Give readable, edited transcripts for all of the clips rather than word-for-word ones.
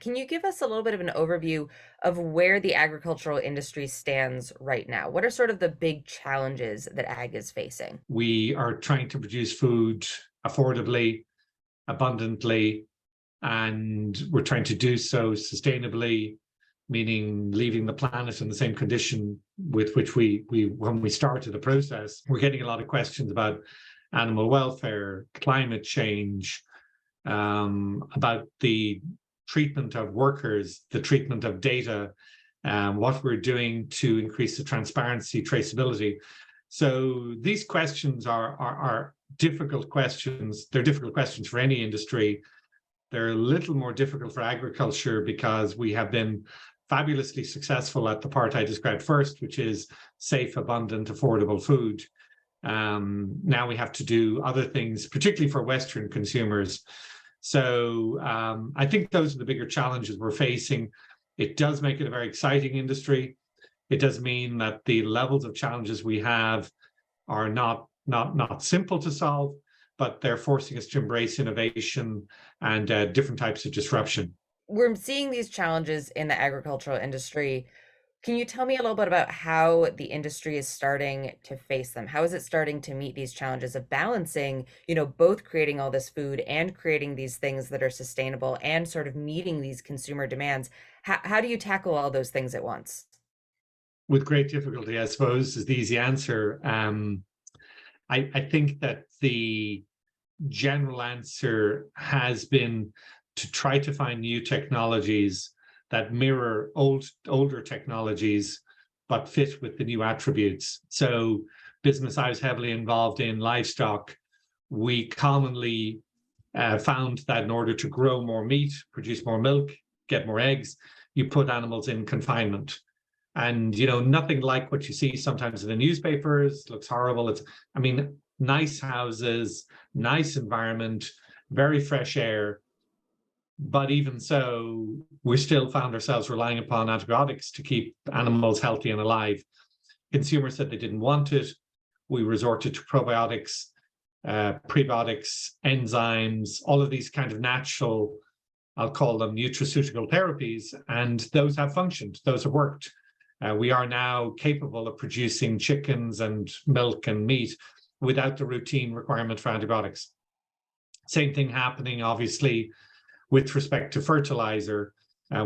Can you give us a little bit of an overview of where the agricultural industry stands right now? What are sort of the big challenges that ag is facing? We are trying to produce food affordably, abundantly, and we're trying to do so sustainably, meaning leaving the planet in the same condition with which we when we started the process. We're getting a lot of questions about animal welfare, climate change, about the treatment of workers, the treatment of data, what we're doing to increase the transparency, traceability. So these questions are difficult questions. They're difficult questions for any industry. They're a little more difficult for agriculture because we have been fabulously successful at the part I described first, which is safe, abundant, affordable food. Now we have to do other things, particularly for Western consumers. So I think those are the bigger challenges we're facing. It does make it a very exciting industry. It does mean that the levels of challenges we have are not simple to solve, but they're forcing us to embrace innovation and different types of disruption. We're seeing these challenges in the agricultural industry. Can you tell me a little bit about how the industry is starting to face them? How is it starting to meet these challenges of balancing, both creating all this food and creating these things that are sustainable and sort of meeting these consumer demands? How do you tackle all those things at once? With great difficulty, I suppose, is the easy answer. I think that the general answer has been to try to find new technologies that mirror older technologies, but fit with the new attributes. So business I was heavily involved in, livestock, we commonly found that in order to grow more meat, produce more milk, get more eggs, you put animals in confinement. And, nothing like what you see sometimes in the newspapers. Looks horrible. Nice houses, nice environment, very fresh air. But even so, we still found ourselves relying upon antibiotics to keep animals healthy and alive. Consumers said they didn't want it. We resorted to probiotics, prebiotics, enzymes, all of these kind of natural, I'll call them nutraceutical therapies, and those have functioned, those have worked. We are now capable of producing chickens and milk and meat without the routine requirement for antibiotics. Same thing happening, obviously, with respect to fertilizer.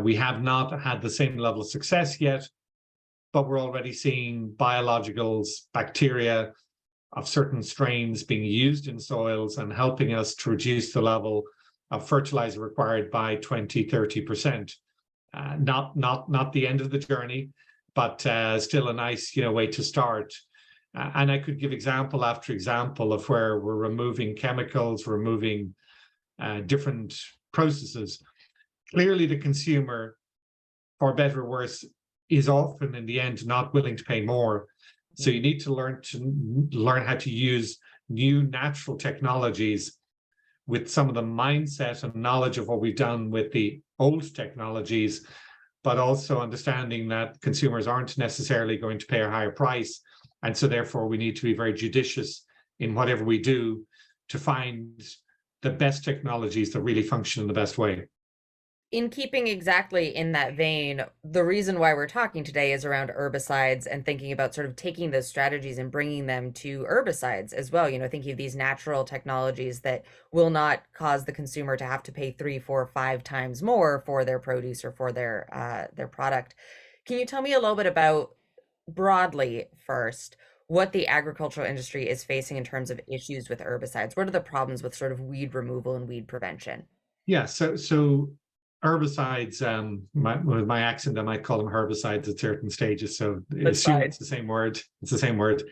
We have not had the same level of success yet, but we're already seeing biologicals, bacteria of certain strains being used in soils and helping us to reduce the level of fertilizer required by 20–30%. Not the end of the journey, but still a nice way to start. And I could give example after example of where we're removing chemicals, removing different processes. Clearly, the consumer, for better or worse, is often in the end not willing to pay more. So you need to learn how to use new natural technologies with some of the mindset and knowledge of what we've done with the old technologies, but also understanding that consumers aren't necessarily going to pay a higher price. And so therefore we need to be very judicious in whatever we do to find the best technologies that really function in the best way. In keeping exactly in that vein, the reason why we're talking today is around herbicides and thinking about sort of taking those strategies and bringing them to herbicides as well. Thinking of these natural technologies that will not cause the consumer to have to pay 3, 4, 5 times more for their produce or for their product. Can you tell me a little bit about broadly first what the agricultural industry is facing in terms of issues with herbicides? What are the problems with sort of weed removal and weed prevention? Yeah, so herbicides, with my accent, I might call them herbicides at certain stages. So That's assume fine. it's the same word. It's the same word.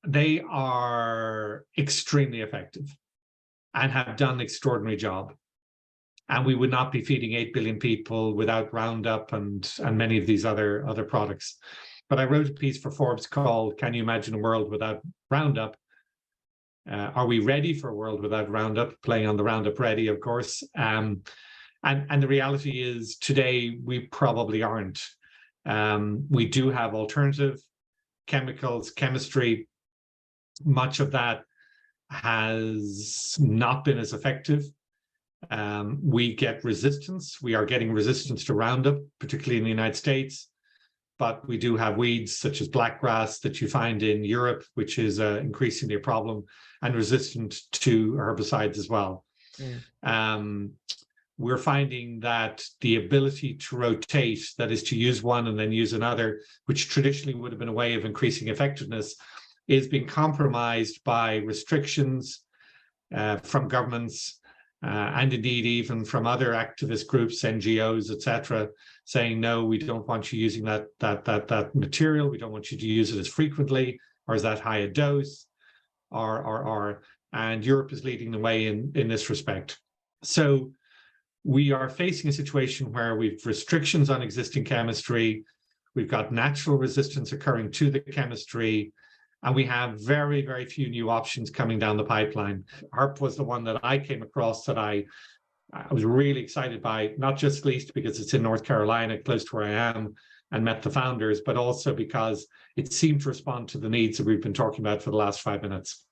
They are extremely effective and have done an extraordinary job. And we would not be feeding 8 billion people without Roundup and many of these other products. But I wrote a piece for Forbes called "Can You Imagine a World Without Roundup?" Are we ready for a world without Roundup? Playing on the Roundup Ready, of course. And the reality is today we probably aren't. We do have alternative chemicals, chemistry. Much of that has not been as effective. We get resistance. We are getting resistance to Roundup, particularly in the United States. But we do have weeds such as blackgrass that you find in Europe, which is increasingly a problem, and resistant to herbicides as well. We're finding that the ability to rotate, that is to use one and then use another, which traditionally would have been a way of increasing effectiveness, is being compromised by restrictions from governments, and indeed even from other activist groups, NGOs, etc., saying, no, we don't want you using that material. We don't want you to use it as frequently or as that high a dose, and Europe is leading the way in this respect. So we are facing a situation where we've restrictions on existing chemistry, we've got natural resistance occurring to the chemistry, and we have very, very few new options coming down the pipeline. HERP was the one that I came across that I was really excited by, not just least because it's in North Carolina, close to where I am, and met the founders, but also because it seemed to respond to the needs that we've been talking about for the last 5 minutes.